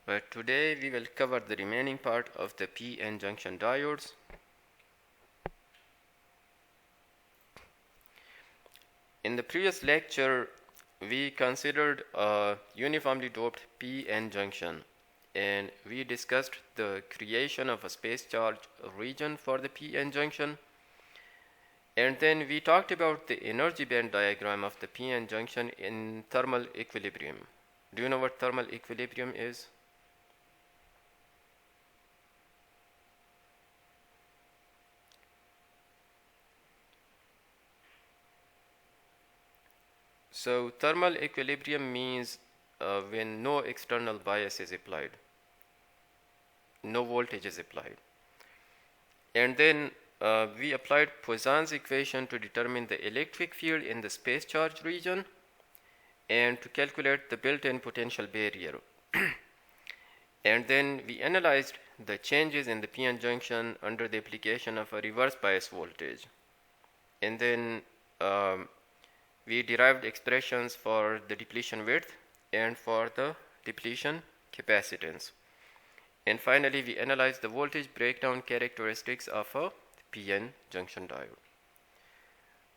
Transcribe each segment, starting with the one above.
But today we will cover the remaining part of the p-n junction diodes. In the previous lecture, we considered a uniformly doped p-n junction, and we discussed the creation of a space charge region for the p-n junction. And then we talked about the energy band diagram of the p-n junction in thermal equilibrium. Do you know what thermal equilibrium is? So thermal equilibrium means when no external bias is applied, no voltage is applied. And then we applied Poisson's equation to determine the electric field in the space charge region and to calculate the built-in potential barrier. And then we analyzed the changes in the p-n junction under the application of a reverse bias voltage. And then we derived expressions for the depletion width and for the depletion capacitance. And finally, we analyzed the voltage breakdown characteristics of a p-n junction diode.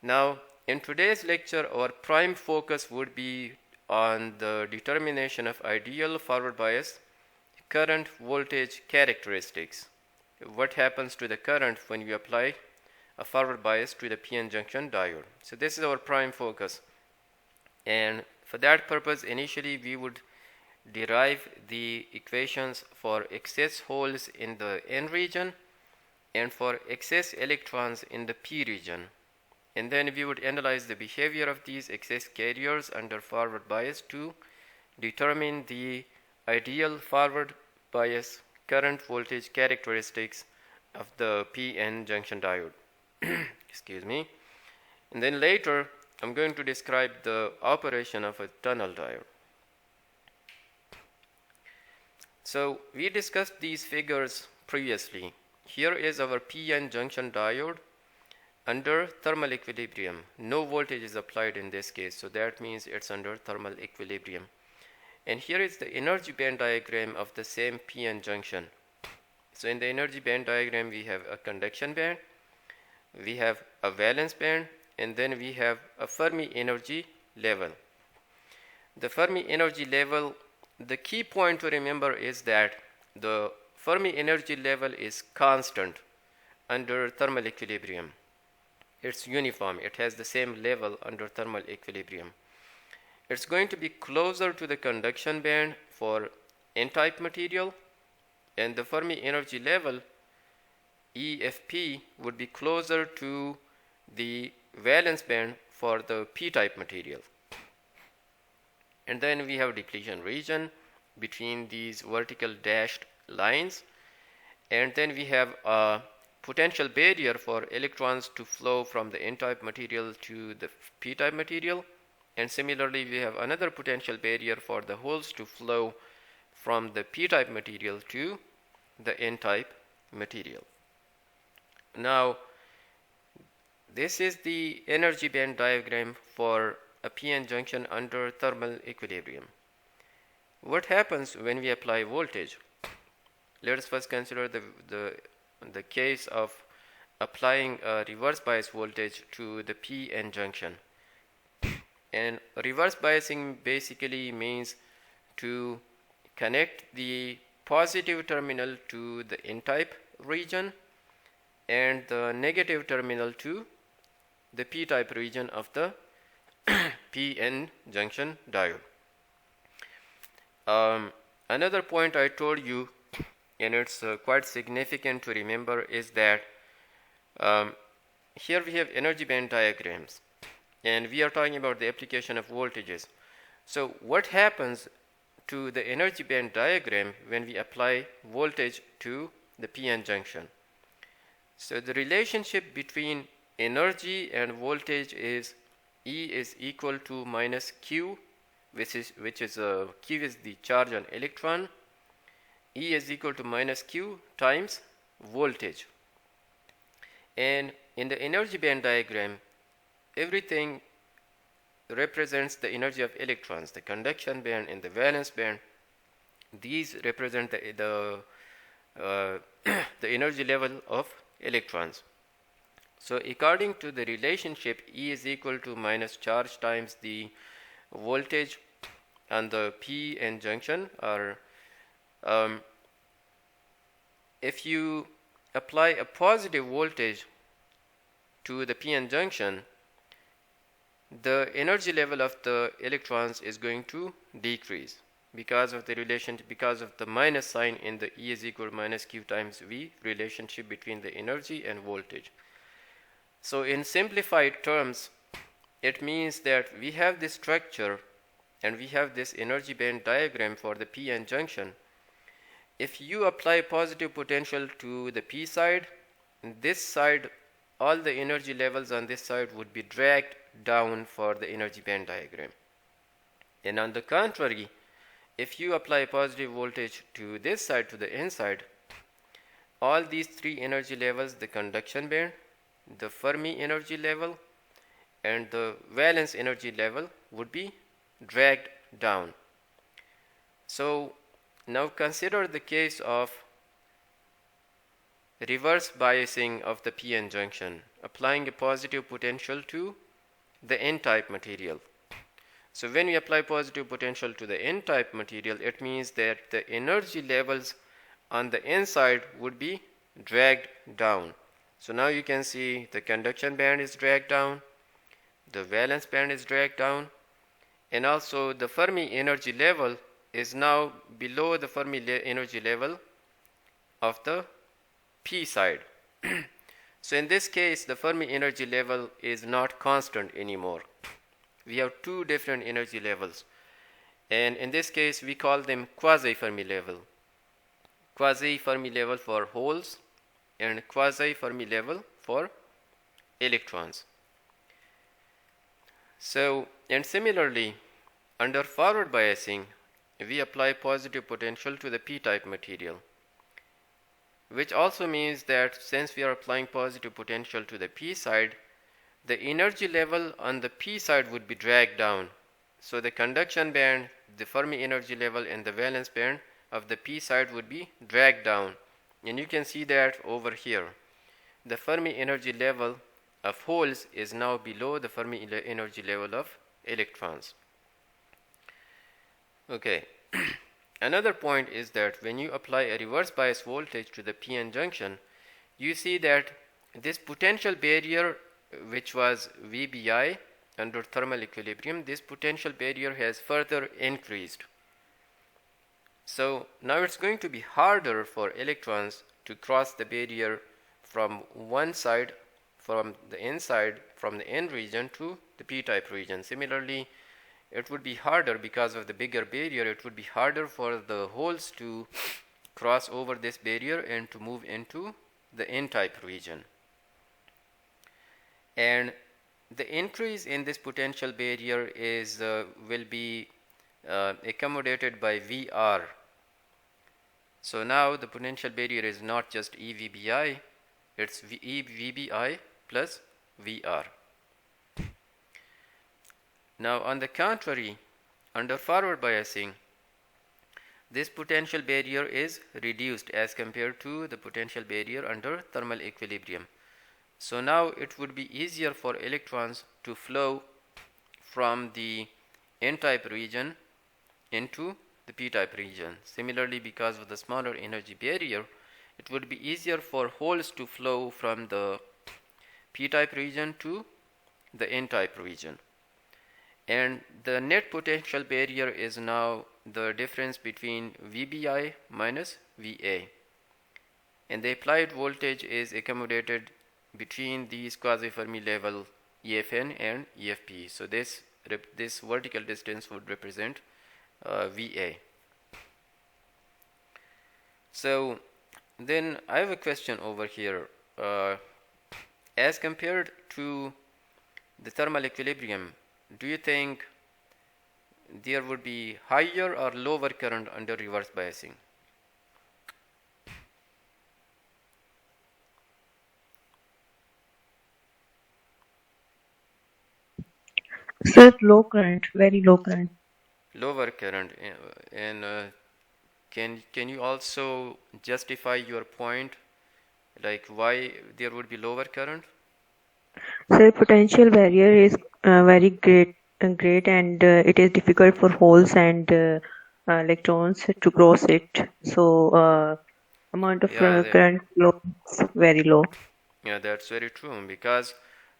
Now, in today's lecture, our prime focus would be on the determination of ideal forward bias current voltage characteristics. What happens to the current when we apply a forward bias to the p-n junction diode? So this is our prime focus, and for that purpose initially we would derive the equations for excess holes in the n region and for excess electrons in the p region, and then we would analyze the behavior of these excess carriers under forward bias to determine the ideal forward bias current voltage characteristics of the p-n junction diode. Excuse me. And then later I'm going to describe the operation of a tunnel diode. So we discussed these figures previously. Here is our p-n junction diode under thermal equilibrium. No voltage is applied in this case, so that means it's under thermal equilibrium. And here is the energy band diagram of the same p-n junction. So in the energy band diagram we have a conduction band, we have a valence band, and then we have a Fermi energy level. The Fermi energy level, the key point to remember is that the Fermi energy level is constant under thermal equilibrium. It's uniform, it has the same level under thermal equilibrium. It's going to be closer to the conduction band for n-type material, and the Fermi energy level EFP would be closer to the valence band for the p-type material. And then we have depletion region between these vertical dashed lines, and then we have a potential barrier for electrons to flow from the n-type material to the p-type material, and similarly we have another potential barrier for the holes to flow from the p-type material to the n-type material. Now, this is the energy band diagram for a p-n junction under thermal equilibrium. What happens when we apply voltage? Let us first consider the case of applying a reverse bias voltage to the p-n junction. And reverse biasing basically means to connect the positive terminal to the n-type region and the negative terminal to the p-type region of the p-n junction diode. Another point I told you, and it's quite significant to remember, is that here we have energy band diagrams, and we are talking about the application of voltages. So what happens to the energy band diagram when we apply voltage to the p-n junction? So the relationship between energy and voltage is E is equal to minus Q, which is Q is the charge on electron. E is equal to minus Q times voltage. And in the energy band diagram, everything represents the energy of electrons, the conduction band and the valence band. These represent the energy level of electrons. So according to the relationship, E is equal to minus charge times the voltage on the p-n junction, or if you apply a positive voltage to the p-n junction, the energy level of the electrons is going to decrease because of the relationship, because of the minus sign in the E is equal to minus Q times V relationship between the energy and voltage. So in simplified terms, it means that we have this structure and we have this energy band diagram for the p-n junction. If you apply positive potential to the p side, this side, all the energy levels on this side would be dragged down for the energy band diagram. And on the contrary, if you apply positive voltage to this side, to the n side, all these three energy levels, the conduction band, the Fermi energy level, and the valence energy level, would be dragged down. So now consider the case of reverse biasing of the p-n junction, applying a positive potential to the n-type material. So when we apply positive potential to the n-type material, it means that the energy levels on the n side would be dragged down. So now you can see the conduction band is dragged down, the valence band is dragged down, and also the Fermi energy level is now below the Fermi energy level of the p side. So in this case, the Fermi energy level is not constant anymore. We have two different energy levels, and in this case we call them quasi-Fermi level. Quasi-Fermi level for holes and quasi-Fermi level for electrons. So, and similarly, under forward biasing, we apply positive potential to the p-type material, which also means that since we are applying positive potential to the p side, the energy level on the p side would be dragged down. So the conduction band, the Fermi energy level, and the valence band of the p side would be dragged down. And you can see that over here. The Fermi energy level of holes is now below the Fermi energy level of electrons. Okay. Another point is that when you apply a reverse bias voltage to the p-n junction, you see that this potential barrier, which was VBI under thermal equilibrium, this potential barrier has further increased. So now it's going to be harder for electrons to cross the barrier from one side, from the n side, from the n region to the p-type region. Similarly, it would be harder because of the bigger barrier, it would be harder for the holes to cross over this barrier and to move into the n-type region. And the increase in this potential barrier is will be accommodated by VR. So now the potential barrier is not just EVBI, it's EVBI plus VR. Now on the contrary, under forward biasing, this potential barrier is reduced as compared to the potential barrier under thermal equilibrium. So now it would be easier for electrons to flow from the n-type region into the p-type region. Similarly, because of the smaller energy barrier, it would be easier for holes to flow from the p-type region to the n-type region. And the net potential barrier is now the difference between VBI minus VA. And the applied voltage is accommodated between these quasi-Fermi level EFN and EFP. So this vertical distance would represent VA. So then I have a question over here. As compared to the thermal equilibrium, do you think there would be higher or lower current under reverse biasing? Sir, low current, very low current. Lower current, and can you also justify your point, like why there would be lower current? So potential barrier is very great, and it is difficult for holes and electrons to cross it. So amount of Yeah, current flow is very low. yeah, that's very true, because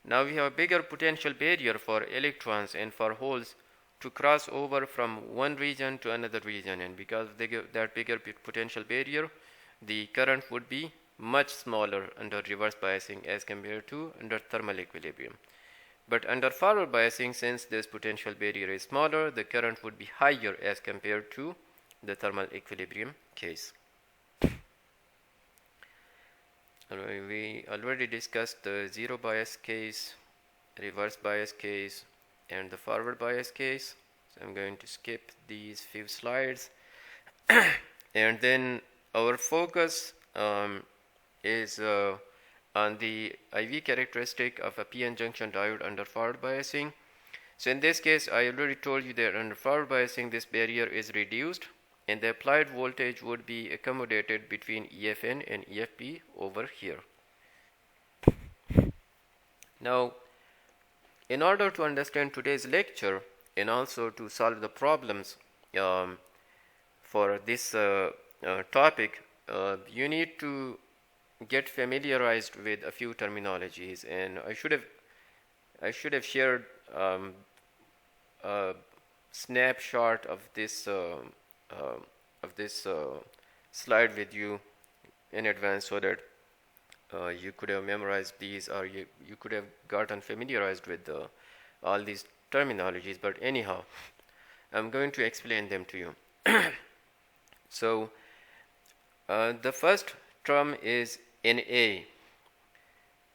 now we have a bigger potential barrier for electrons and for holes to cross over from one region to another region, and because they give that bigger potential barrier, the current would be much smaller under reverse biasing as compared to under thermal equilibrium. But under forward biasing, since this potential barrier is smaller, the current would be higher as compared to the thermal equilibrium case. We already discussed the zero bias case, reverse bias case, and the forward bias case. So I'm going to skip these few slides. And then our focus is on the IV characteristic of a PN junction diode under forward biasing. So in this case, I already told you that under forward biasing, this barrier is reduced, and the applied voltage would be accommodated between EFN and EFP over here. Now, in order to understand today's lecture and also to solve the problems for this topic, you need to get familiarized with a few terminologies, and I should have shared a snapshot of this slide with you in advance, so that you could have memorized these, or you could have gotten familiarized with all these terminologies. But anyhow, I'm going to explain them to you. So the first term is Na.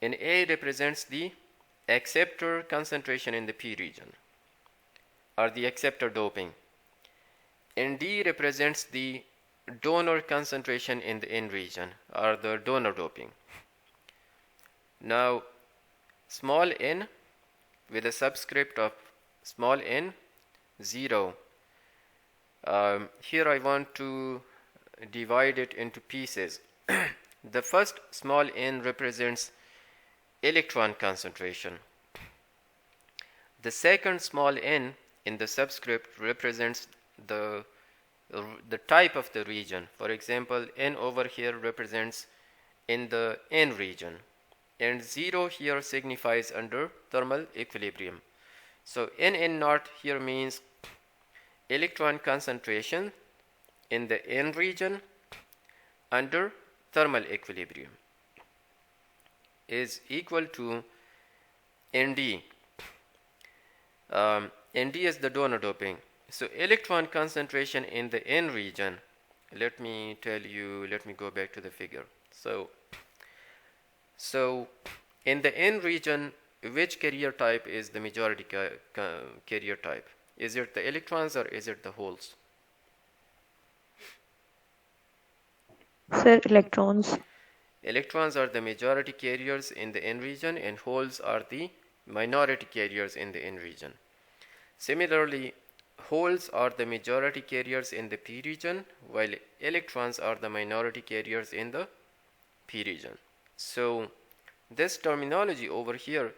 Na represents the acceptor concentration in the P region, or the acceptor doping. Nd represents the donor concentration in the N region, or the donor doping. Now, small n with a subscript of small n, 0. Here I want to divide it into pieces. The first small n represents electron concentration. The second small n in the subscript represents the type of the region. For example, n over here represents in the N region, and 0 here signifies under thermal equilibrium. So N naught here means electron concentration in the N region under thermal equilibrium is equal to Nd. Nd is the donor doping. So electron concentration in the N region, let me go back to the figure. So in the N region, which carrier type is the majority carrier type? Is it the electrons or is it the holes? Sir, electrons. Electrons are the majority carriers in the N region, and holes are the minority carriers in the N region. Similarly, holes are the majority carriers in the P region, while electrons are the minority carriers in the P region. So this terminology over here,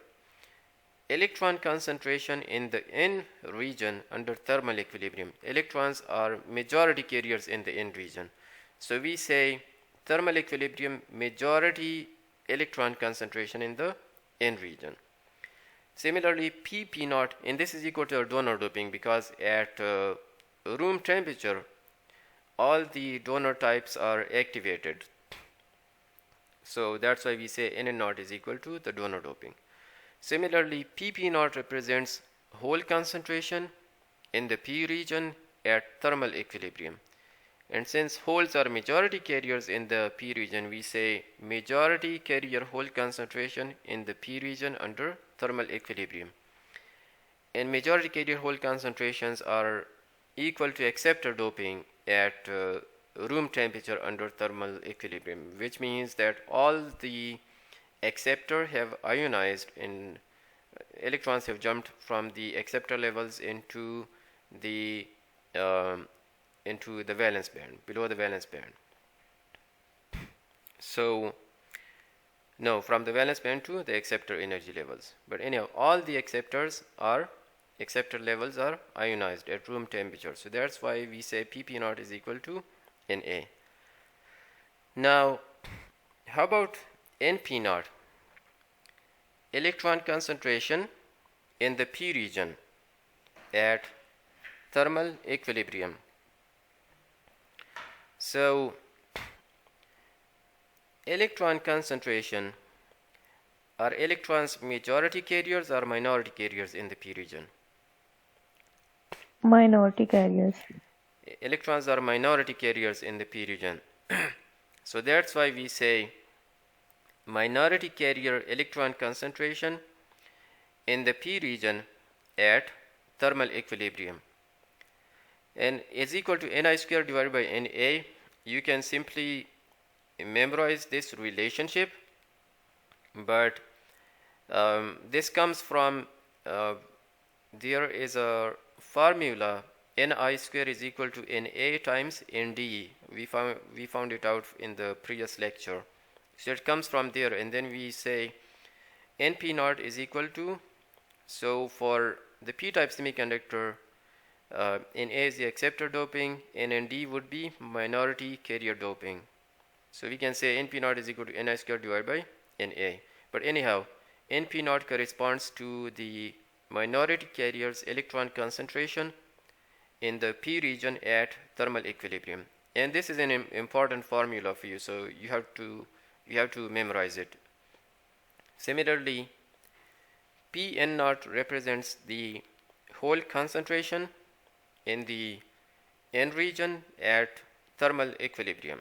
electron concentration in the N region under thermal equilibrium, electrons are majority carriers in the N region. So we say thermal equilibrium, majority electron concentration in the N region. Similarly, P naught, and this is equal to donor doping, because at room temperature all the donor types are activated. So that's why we say N naught is equal to the donor doping. Similarly, P naught represents hole concentration in the P region at thermal equilibrium. And since holes are majority carriers in the P region, we say majority carrier hole concentration in the P region under thermal equilibrium. And majority carrier hole concentrations are equal to acceptor doping at room temperature under thermal equilibrium, which means that all the acceptor have ionized and electrons have jumped from the acceptor levels into the into the valence band, below the valence band. So no, from the valence band to the acceptor energy levels. But anyhow, all the acceptor levels are ionized at room temperature. So that's why we say PP0 is equal to Na. Now, how about NP0? Electron concentration in the P region at thermal equilibrium. So electron concentration, are electrons majority carriers or minority carriers in the P region? Minority carriers. Electrons are minority carriers in the P region. So that's why we say minority carrier electron concentration in the P region at thermal equilibrium, and is equal to Ni square divided by Na. You can simply memorize this relationship, but this comes from there is a formula, Ni square is equal to Na times Nd. We found it out in the previous lecture. So it comes from there, and then we say Np0 is equal to, so for the p-type semiconductor, Na is the acceptor doping, and Nd would be minority carrier doping. So we can say Np0 is equal to Ni square divided by Na. But anyhow, Np0 corresponds to the minority carrier's electron concentration in the P region at thermal equilibrium. And this is an important formula for you, so you have to memorize it. Similarly, Pn0 represents the hole concentration in the N region at thermal equilibrium.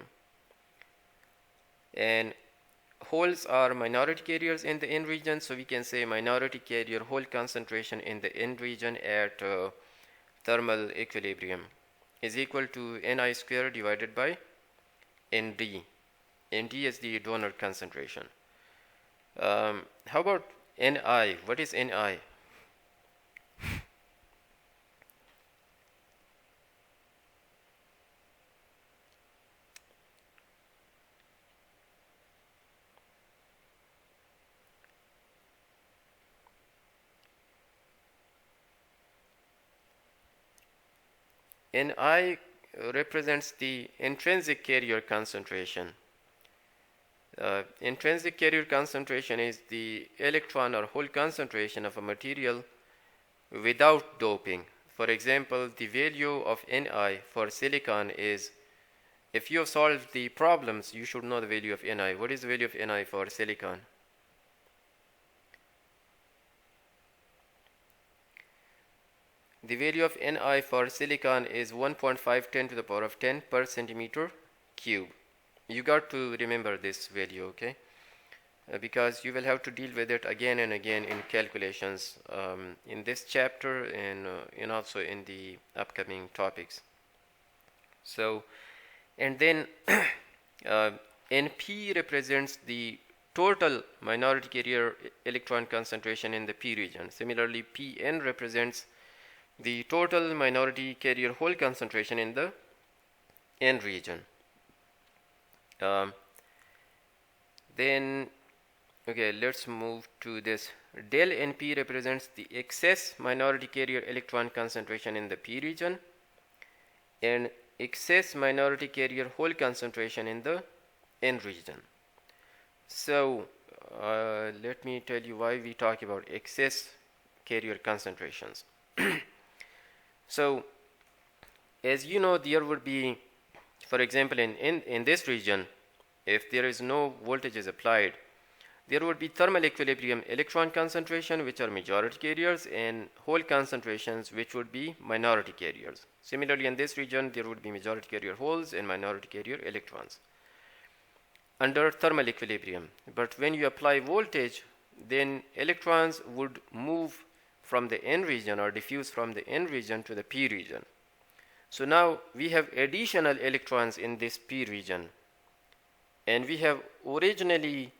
And holes are minority carriers in the N region, so we can say minority carrier hole concentration in the N region at thermal equilibrium is equal to Ni square divided by Nd. Nd is the donor concentration. How about Ni? What is Ni? Ni represents the intrinsic carrier concentration. Intrinsic carrier concentration is the electron or hole concentration of a material without doping. For example, the value of Ni for silicon is, if you have solved the problems, you should know the value of Ni. What is the value of Ni for silicon? The value of Ni for silicon is 1.510 to the power of 10 per centimeter cube. You got to remember this value, okay? Because you will have to deal with it again and again in calculations in this chapter and also in the upcoming topics. So, and then Np represents the total minority carrier electron concentration in the P region. Similarly, Pn represents the total minority carrier hole concentration in the N region. Then, okay, let's move to this. Del Np represents the excess minority carrier electron concentration in the P region and excess minority carrier hole concentration in the N region. So, let me tell you why we talk about excess carrier concentrations. So, as you know, there would be, for example, in this region, if there is no voltages applied, there would be thermal equilibrium electron concentration, which are majority carriers, and hole concentrations, which would be minority carriers. Similarly, in this region, there would be majority carrier holes and minority carrier electrons under thermal equilibrium. But when you apply voltage, then electrons would move from the N region or diffuse from the N region to the P region. So now we have additional electrons in this P region, and we have originally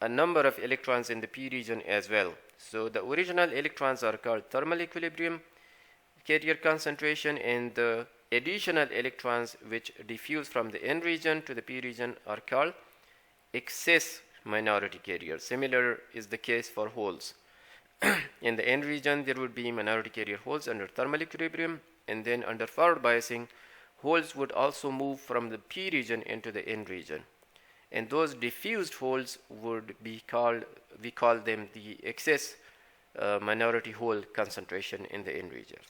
a number of electrons in the P region as well. So the original electrons are called thermal equilibrium carrier concentration, and the additional electrons which diffuse from the N region to the P region are called excess minority carriers. Similar is the case for holes. In the N region, there would be minority carrier holes under thermal equilibrium, and then under forward biasing, holes would also move from the P region into the N region. And those diffused holes would be called, we call them the excess minority hole concentration in the N region.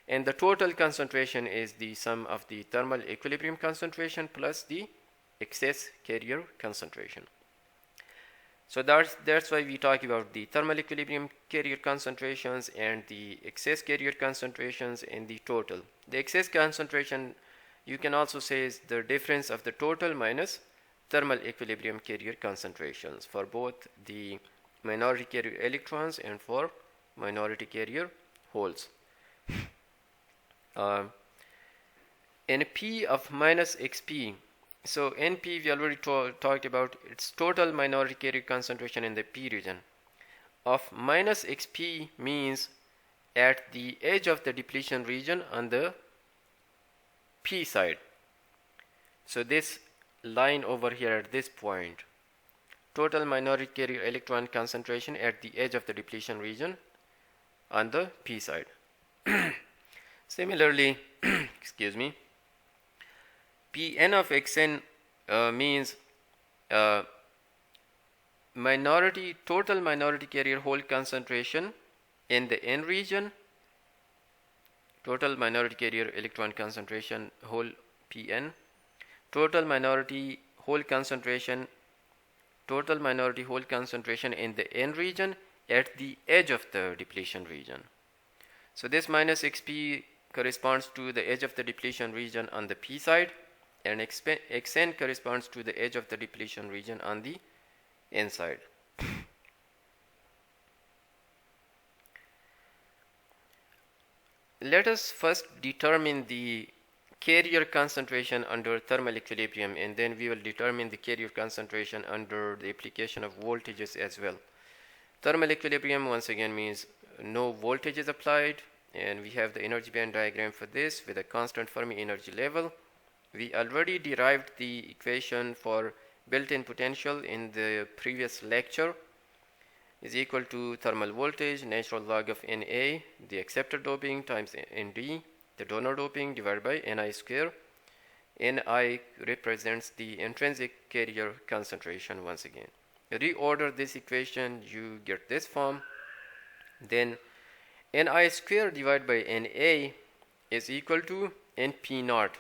And the total concentration is the sum of the thermal equilibrium concentration plus the excess carrier concentration. So that's why we talk about the thermal equilibrium carrier concentrations and the excess carrier concentrations and the total. The excess concentration, you can also say, is the difference of the total minus thermal equilibrium carrier concentrations for both the minority carrier electrons and for minority carrier holes. NP of minus XP. So NP we already talked about, its total minority carrier concentration in the P region. Of minus XP means at the edge of the depletion region on the P side. So this line over here at this point, total minority carrier electron concentration at the edge of the depletion region on the P side. Similarly, excuse me, Pn of Xn means total minority carrier hole concentration in the N region, total minority carrier electron concentration hole Pn, total minority hole concentration in the N region at the edge of the depletion region. So this minus Xp corresponds to the edge of the depletion region on the P side, and Xn corresponds to the edge of the depletion region on the N side. Let us first determine the carrier concentration under thermal equilibrium, and then we will determine the carrier concentration under the application of voltages as well. Thermal equilibrium once again means no voltage is applied, and we have the energy band diagram for this with a constant Fermi energy level. We already derived the equation for built-in potential in the previous lecture, is equal to thermal voltage natural log of Na, the acceptor doping, times Nd, the donor doping, divided by Ni square. Ni represents the intrinsic carrier concentration once again. Reorder this equation, you get this form. Then Ni square divided by Na is equal to Np naught.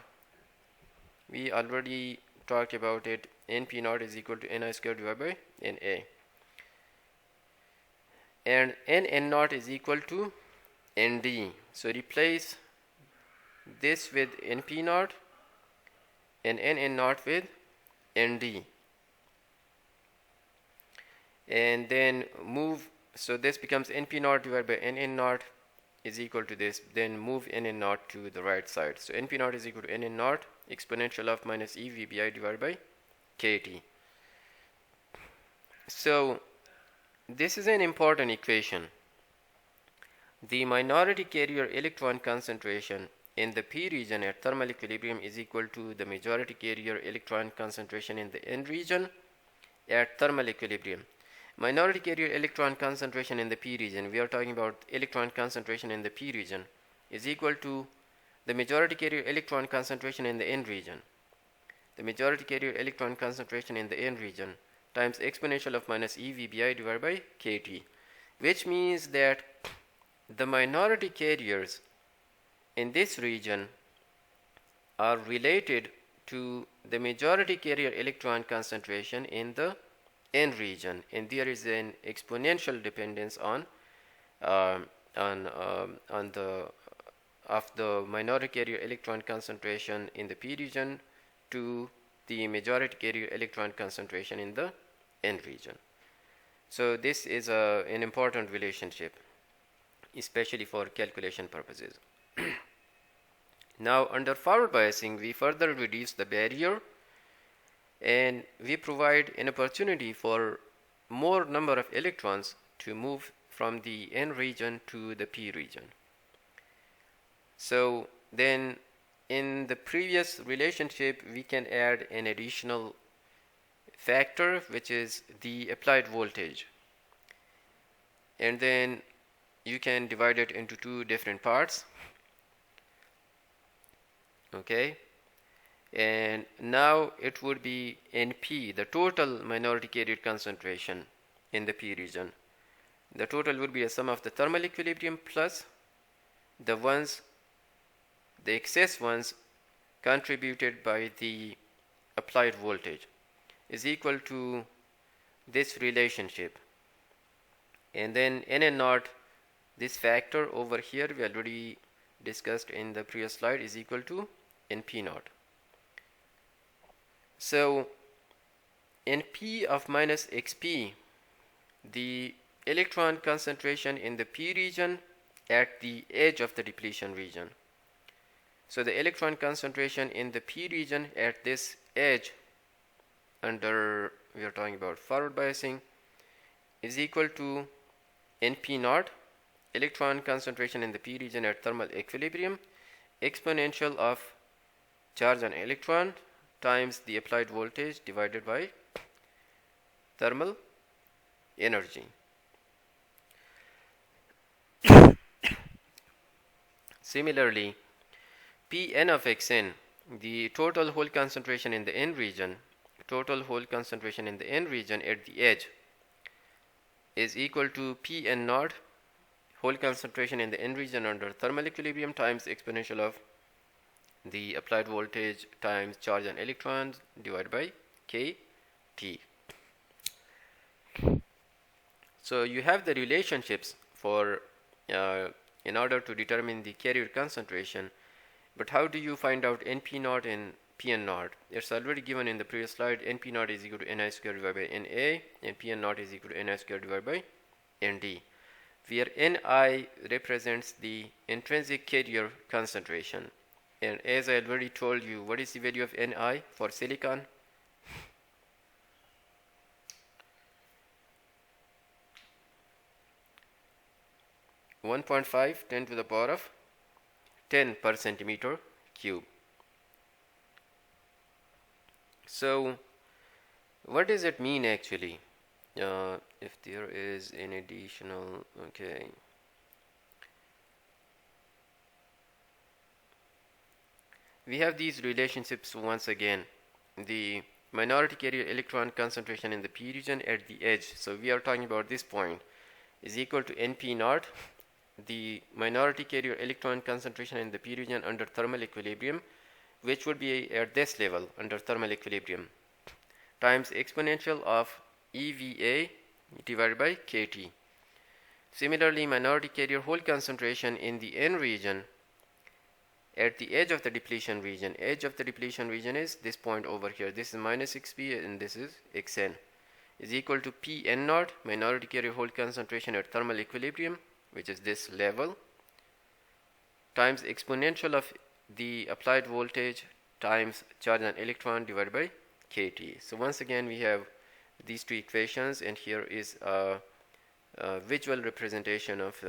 We already talked about it. Np naught is equal to Ni square divided by Na. And Nn naught is equal to Nd. So replace this with Np naught and Nn naught with Nd. And then move, so this becomes Np naught divided by Nn naught is equal to this. Then move Nn naught to the right side. So Np naught is equal to Nn naught exponential of minus e VBI divided by kT. So this is an important equation. The minority carrier electron concentration in the P region at thermal equilibrium is equal to the majority carrier electron concentration in the N region at thermal equilibrium. Minority carrier electron concentration in the P region, we are talking about electron concentration in the P region, is equal to the majority carrier electron concentration in the N region. The majority carrier electron concentration in the N region times exponential of minus e VBI divided by kT, which means that the minority carriers in this region are related to the majority carrier electron concentration in the N region, and there is an exponential dependence on the minority carrier electron concentration in the P region to the majority carrier electron concentration in the N region. So this is an important relationship, especially for calculation purposes. Now under forward biasing, we further reduce the barrier and we provide an opportunity for more number of electrons to move from the N region to the P region. So then in the previous relationship we can add an additional factor, which is the applied voltage, and then you can divide it into two different parts. Okay, and now it would be NP, the total minority carrier concentration in the P region. The total would be a sum of the thermal equilibrium plus the excess ones contributed by the applied voltage, is equal to this relationship. And then N and naught, this factor over here we already discussed in the previous slide, is equal to NP naught. So NP of minus XP, the electron concentration in the P region at the edge of the depletion region. So the electron concentration in the P region at this edge, under, we are talking about forward biasing, is equal to NP naught, electron concentration in the P region at thermal equilibrium, exponential of charge on electron times the applied voltage divided by thermal energy. Similarly, Pn of Xn, the total hole concentration in the N region, total hole concentration in the N region at the edge, is equal to Pn naught, hole concentration in the N region under thermal equilibrium, times exponential of the applied voltage times charge on electrons divided by Kt. So you have the relationships for in order to determine the carrier concentration, but how do you find out NP naught and Pn naught? It's already given in the previous slide. NP naught is equal to Ni squared divided by Na, and Pn naught is equal to Ni squared divided by Nd, where Ni represents the intrinsic carrier concentration. And as I already told you, what is the value of Ni for silicon? (1.5 10 to the power of 10 per centimeter cube). So what does it mean actually? If there is an additional, okay, we have these relationships once again. The minority carrier electron concentration in the P region at the edge, so we are talking about this point, is equal to NP naught, the minority carrier electron concentration in the P region under thermal equilibrium, which would be at this level under thermal equilibrium, times exponential of EVA divided by Kt. Similarly, minority carrier hole concentration in the N region at the edge of the depletion region. Edge of the depletion region is this point over here. This is minus Xp and this is Xn, is equal to Pn naught, minority carrier hole concentration at thermal equilibrium, which is this level, times exponential of the applied voltage times charge on electron divided by Kt. So once again we have these two equations, and here is a visual representation of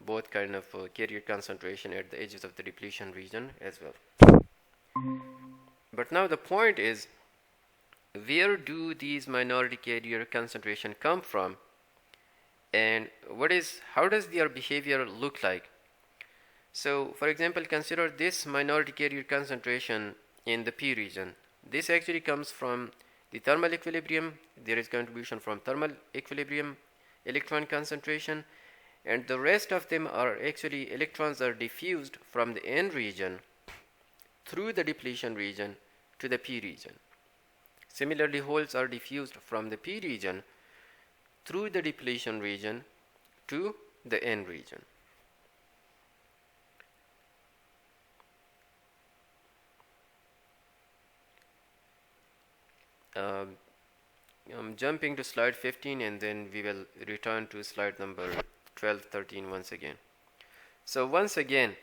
both kind of carrier concentration at the edges of the depletion region as well. But now the point is, where do these minority carrier concentration come from, and how does their behavior look like? So for example, consider this minority carrier concentration in the P region. This actually comes from the thermal equilibrium. There is contribution from thermal equilibrium electron concentration, and the rest of them are actually electrons are diffused from the N region through the depletion region to the P region. Similarly, holes are diffused from the P region through the depletion region to the N region. I'm jumping to slide 15, and then we will return to slide number 12, 13 once again. So once again,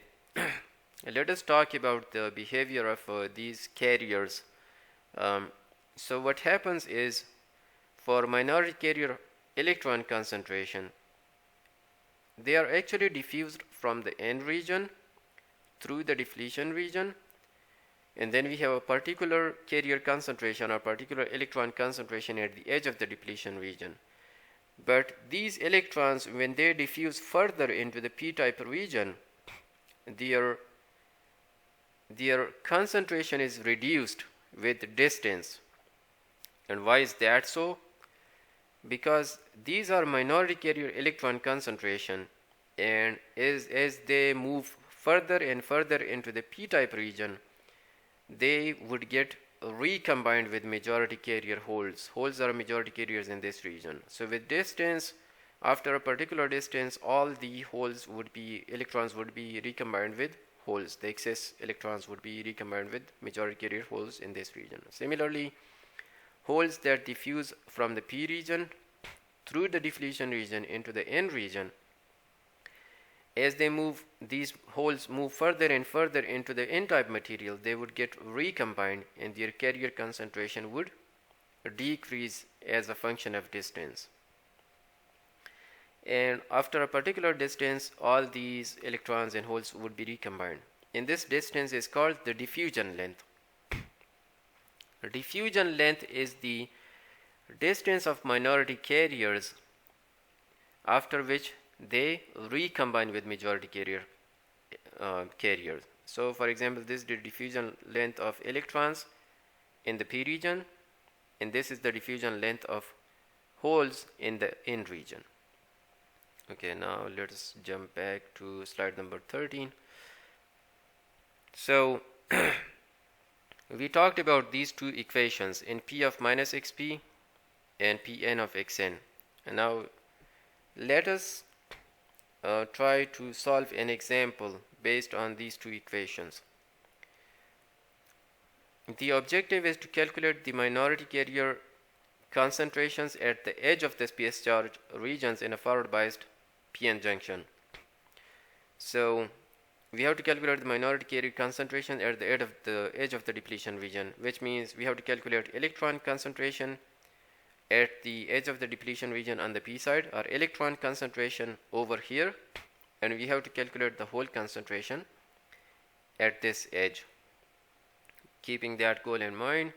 let us talk about the behavior of these carriers. So what happens is, for minority carrier electron concentration, they are actually diffused from the N region through the depletion region, and then we have a particular carrier concentration or particular electron concentration at the edge of the depletion region. But these electrons, when they diffuse further into the p-type region, their concentration is reduced with distance. And why is that so? Because these are minority carrier electron concentration, and as they move further and further into the p-type region, they would get recombined with majority carrier holes. Holes are majority carriers in this region. So with distance, after a particular distance, all the electrons would be recombined with holes. The excess electrons would be recombined with majority carrier holes in this region. Similarly, holes that diffuse from the p region through the depletion region into the n region, as these holes move further and further into the n-type material, they would get recombined and their carrier concentration would decrease as a function of distance. And after a particular distance, all these electrons and holes would be recombined. And this distance is called the diffusion length. Diffusion length is the distance of minority carriers after which they recombine with majority carriers. So for example, this is the diffusion length of electrons in the p region, and this is the diffusion length of holes in the n region. Okay, now let us jump back to slide number 13. So we talked about these two equations, Np of minus xp and Pn of xn. And now let us try to solve an example based on these two equations. The objective is to calculate the minority carrier concentrations at the edge of the space charge regions in a forward biased PN junction. So we have to calculate the minority carrier concentration at the edge of the depletion region, which means we have to calculate electron concentration at the edge of the depletion region on the p side, or electron concentration over here, and we have to calculate the hole concentration at this edge. Keeping that goal in mind,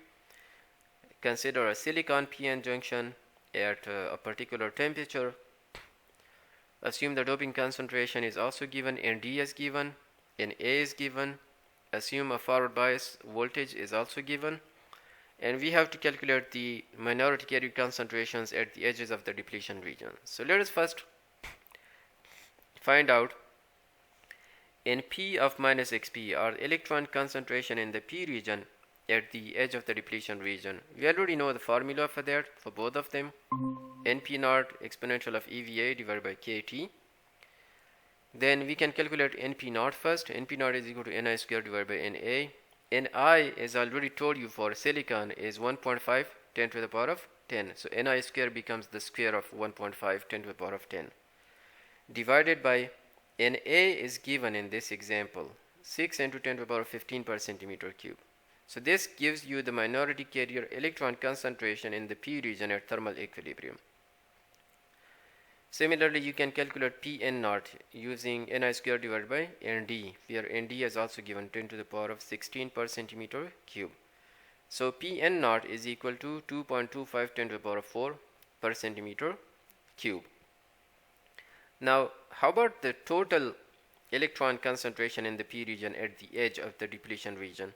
consider a silicon PN junction at a particular temperature. Assume the doping concentration is also given, Nd is given, Na is given. Assume a forward bias voltage is also given, and we have to calculate the minority carrier concentrations at the edges of the depletion region. So let us first find out Np of minus xp, or electron concentration in the p region at the edge of the depletion region. We already know the formula for that for both of them. Np naught exponential of EVA divided by kT. Then we can calculate Np naught first. Np naught is equal to Ni square divided by Na. Ni, as I already told you, for silicon is 1.5 10 to the power of 10. So Ni square becomes the square of 1.5 10 to the power of 10. Divided by Na is given in this example, 6 into 10 to the power of 15 per centimeter cube. So this gives you the minority carrier electron concentration in the p region at thermal equilibrium. Similarly, you can calculate Pn naught using Ni square divided by Nd, where Nd is also given 10 to the power of 16 per centimeter cube. So Pn naught is equal to 2.25 10 to the power of 4 per centimeter cube. Now, how about the total electron concentration in the p region at the edge of the depletion region?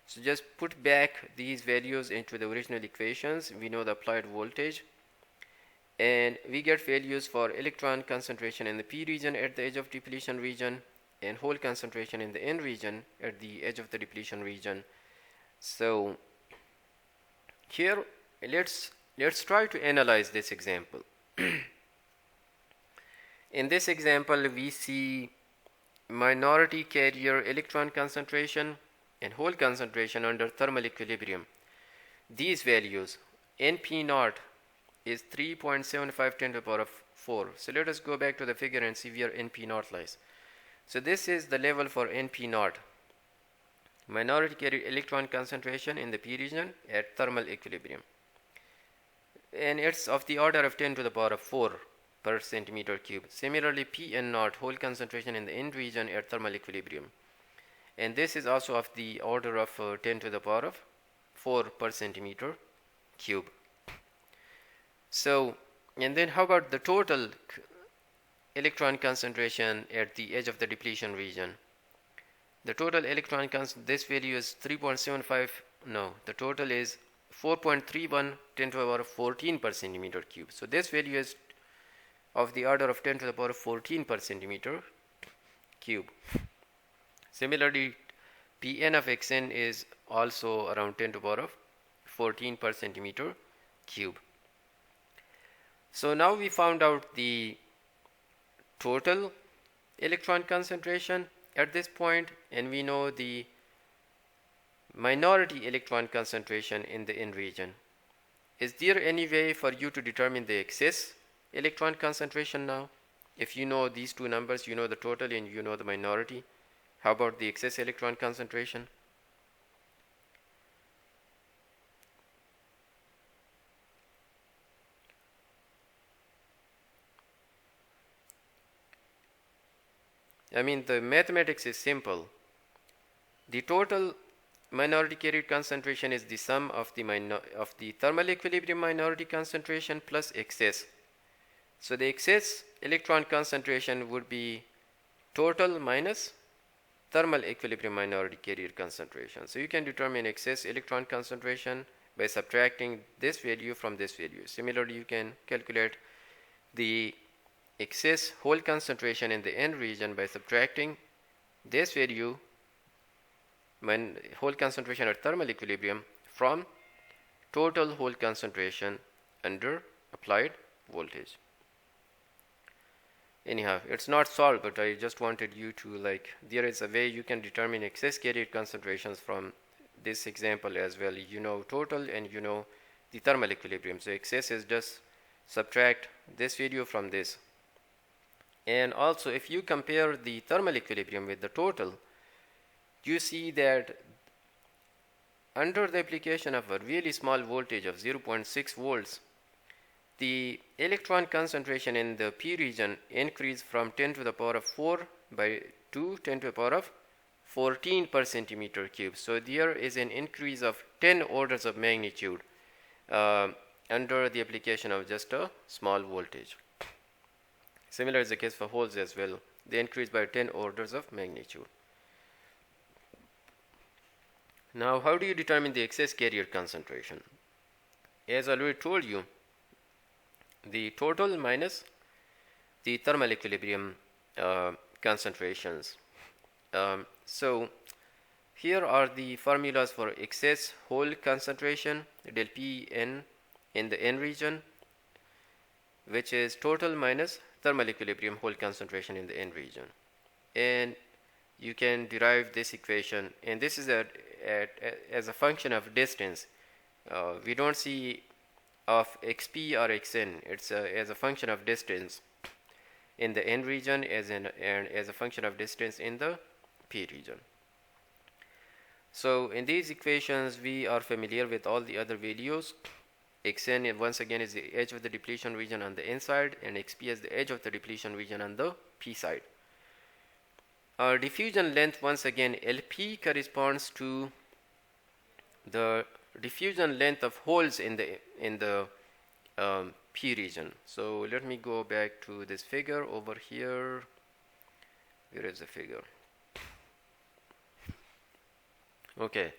So just put back these values into the original equations. We know the applied voltage, and we get values for electron concentration in the p region at the edge of depletion region and hole concentration in the n region at the edge of the depletion region. So here let's try to analyze this example. In this example, we see minority carrier electron concentration and hole concentration under thermal equilibrium. These values, Np naught is 3.75 10 to the power of 4. So let us go back to the figure and see where Np naught lies. So this is the level for Np naught, minority carrier electron concentration in the p region at thermal equilibrium, and it's of the order of 10 to the power of 4 per centimeter cube. Similarly, Pn naught, hole concentration in the n region at thermal equilibrium. and this is also of the order of 10 to the power of 4 per centimeter cube. So, and then how about the total electron concentration at the edge of the depletion region? The total electron this value is 3.75, no, the total is 4.31 10 to the power of 14 per centimeter cube. So this value is of the order of 10 to the power of 14 per centimeter cube. Similarly, Pn of Xn is also around 10 to the power of 14 per centimeter cube. So now we found out the total electron concentration at this point, and we know the minority electron concentration in the N region. Is there any way for you to determine the excess electron concentration now? If you know these two numbers, you know the total and you know the minority, how about the excess electron concentration? I mean, the mathematics is simple. The total minority carrier concentration is the sum of the thermal equilibrium minority concentration plus excess. So the excess electron concentration would be total minus thermal equilibrium minority carrier concentration. So you can determine excess electron concentration by subtracting this value from this value. Similarly, you can calculate the excess hole concentration in the N region by subtracting this value, hole concentration at thermal equilibrium, from total hole concentration under applied voltage. Anyhow, it's not solved, but I just wanted you to there is a way you can determine excess carrier concentrations from this example as well. You know total and you know the thermal equilibrium. So excess is just subtract this value from this. And also, if you compare the thermal equilibrium with the total, you see that under the application of a really small voltage of 0.6 volts, the electron concentration in the P region increased from 10 to the power of 4 to 10 to the power of 14 per centimeter cube. So there is an increase of 10 orders of magnitude under the application of just a small voltage. Similar is the case for holes as well. They increase by 10 orders of magnitude. Now, how do you determine the excess carrier concentration? As I already told you, the total minus the thermal equilibrium concentrations. So here are the formulas for excess hole concentration, del Pn in the N region, which is total minus thermal equilibrium hole concentration in the N region. And you can derive this equation, and this is as a function of distance. We don't see of xp or xn. It's as a function of distance in the N region and as a function of distance in the P region. So in these equations we are familiar with all the other values. Xn once again is the edge of the depletion region on the N side, and xp is the edge of the depletion region on the P side. Our diffusion length, once again, Lp corresponds to the diffusion length of holes in the P region. So let me go back to this figure over here. Where is the figure? Okay,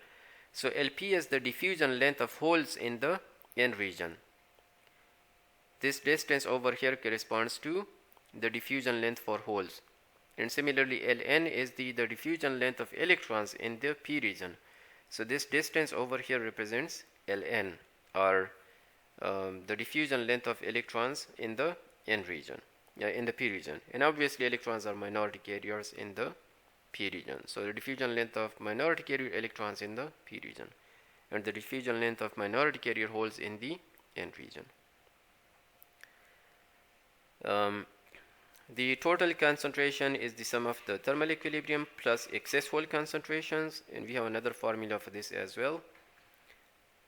so Lp is the diffusion length of holes in the N region. This distance over here corresponds to the diffusion length for holes. And similarly, Ln is the diffusion length of electrons in the P region. So this distance over here represents Ln, or the diffusion length of electrons in the N region, in the P region. And obviously electrons are minority carriers in the P region. So the diffusion length of minority carrier electrons in the P region, and the diffusion length of minority carrier holes in the N region. The total concentration is the sum of the thermal equilibrium plus excess hole concentrations, and we have another formula for this as well.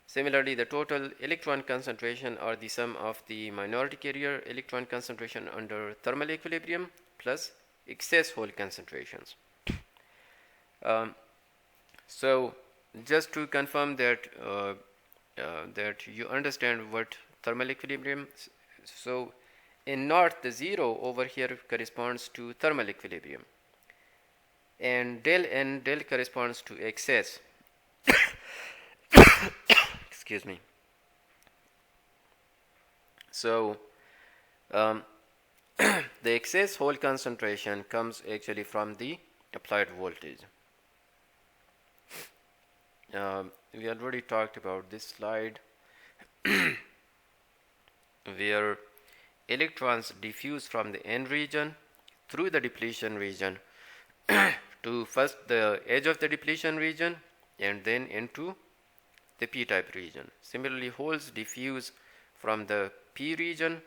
Similarly, the total electron concentration are the sum of the minority carrier electron concentration under thermal equilibrium plus excess hole concentrations. So just to confirm that that you understand what thermal equilibrium, so in north the 0 over here corresponds to thermal equilibrium, and del n del corresponds to excess. Excuse me. So the excess hole concentration comes actually from the applied voltage. We already talked about this slide where electrons diffuse from the N region through the depletion region to first the edge of the depletion region and then into the p-type region. Similarly, holes diffuse from the p region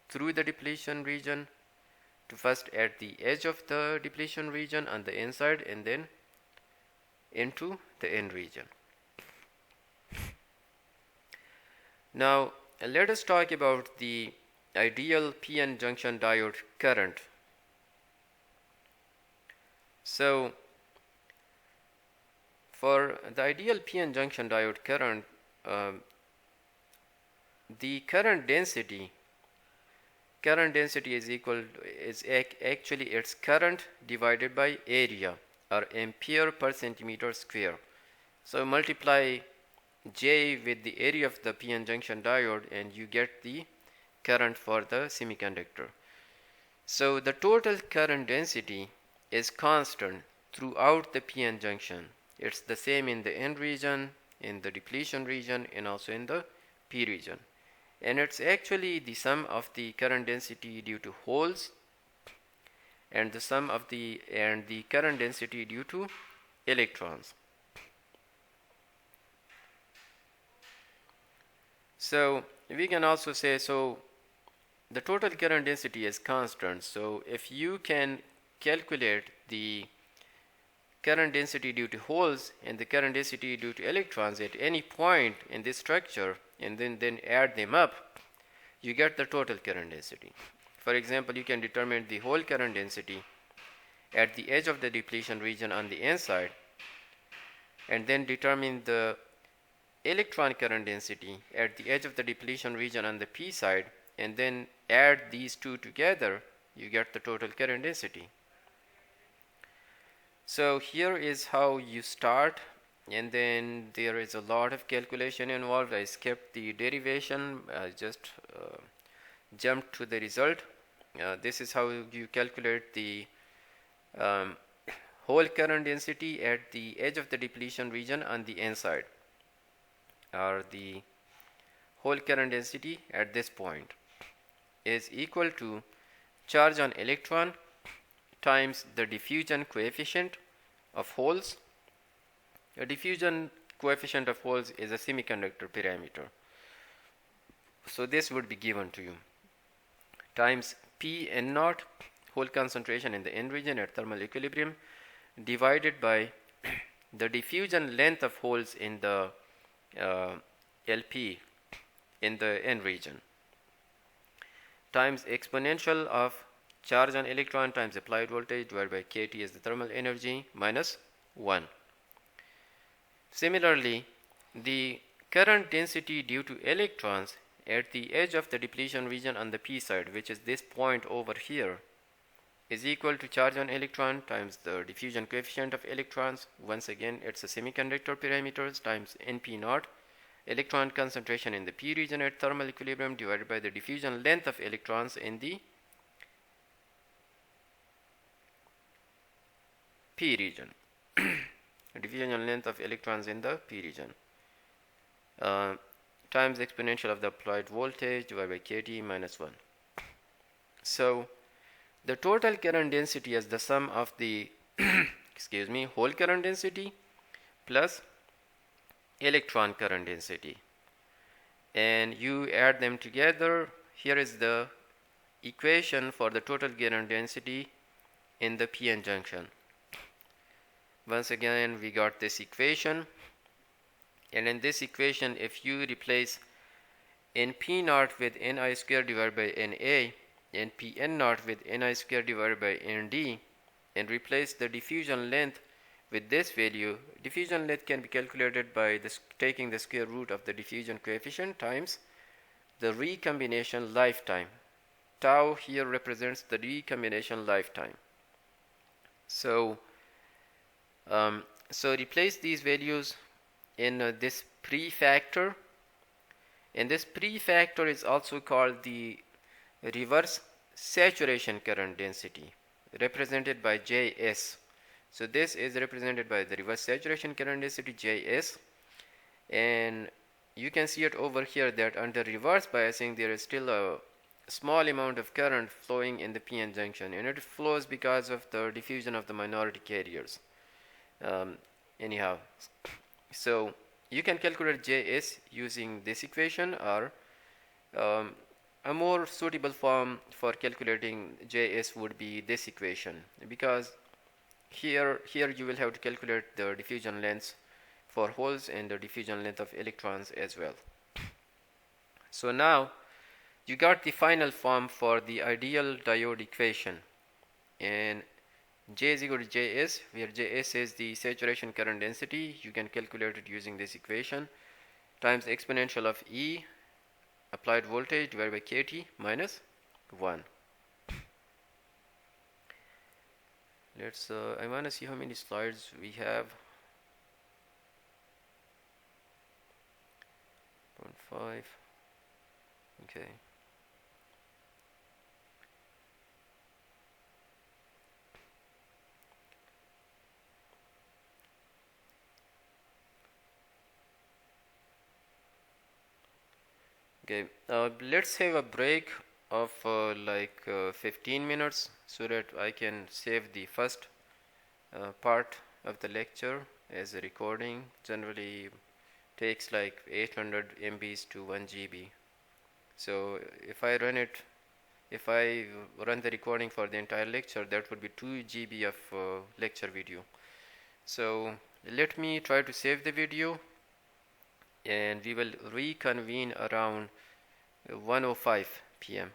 through the depletion region to first at the edge of the depletion region on the inside and then into the N region. Now let us talk about the ideal p-n junction diode current. So for the ideal p-n junction diode current, the current density is actually its current divided by area, or ampere per centimeter square. So multiply J with the area of the p-n junction diode and you get the current for the semiconductor. So the total current density is constant throughout the p-n junction. It's the same in the N region, in the depletion region, and also in the p region. And it's actually the sum of the current density due to holes and the sum of the current density due to electrons. So we can also say, so the total current density is constant. So if you can calculate the current density due to holes and the current density due to electrons at any point in this structure and then add them up, you get the total current density. For example, you can determine the hole current density at the edge of the depletion region on the N side and then determine the electron current density at the edge of the depletion region on the p side and then add these two together, you get the total current density. So here is how you start, and then there is a lot of calculation involved. I skipped the derivation, I just jumped to the result. This is how you calculate the hole current density at the edge of the depletion region on the N side, or the hole current density at this point is equal to charge on electron times the diffusion coefficient of holes. A diffusion coefficient of holes is a semiconductor parameter. So this would be given to you times P n naught, hole concentration in the N region at thermal equilibrium, divided by the diffusion length of holes in the LP in the N region, times exponential of charge on electron times applied voltage divided by kT is the thermal energy minus 1. Similarly, the current density due to electrons at the edge of the depletion region on the p side, which is this point over here, is equal to charge on electron times the diffusion coefficient of electrons. Once again, it's a semiconductor parameters times Np naught, electron concentration in the p region at thermal equilibrium divided by the diffusion length of electrons in the p region. Diffusion length of electrons in the p region times exponential of the applied voltage divided by kT minus 1. So the total current density is the sum of the hole current density plus electron current density, and you add them together. Here is the equation for the total current density in the p-n junction. Once again, we got this equation, and in this equation, if you replace Np naught with Ni square divided by Na and Pn naught with Ni square divided by Nd, and replace the diffusion length with this value, diffusion length can be calculated by taking the square root of the diffusion coefficient times the recombination lifetime. Tau here represents the recombination lifetime. So replace these values in this prefactor, and this prefactor is also called the reverse saturation current density, represented by Js. So this is represented by the reverse saturation current density Js, and you can see it over here that under reverse biasing there is still a small amount of current flowing in the PN junction, and it flows because of the diffusion of the minority carriers. Anyhow, so you can calculate Js using this equation, or a more suitable form for calculating Js would be this equation, because here you will have to calculate the diffusion lengths for holes and the diffusion length of electrons as well. So now you got the final form for the ideal diode equation, and J is equal to Js, where Js is the saturation current density. You can calculate it using this equation, times the exponential of E applied voltage divided by kT minus 1. Let's I want to see how many slides we have. 0.5. Okay. Okay, let's have a break of 15 minutes so that I can save the first part of the lecture as a recording. Generally takes like 800 MBs to 1 GB. So if I run the recording for the entire lecture, that would be 2 GB of lecture video. So let me try to save the video, and we will reconvene around 1:05 p.m.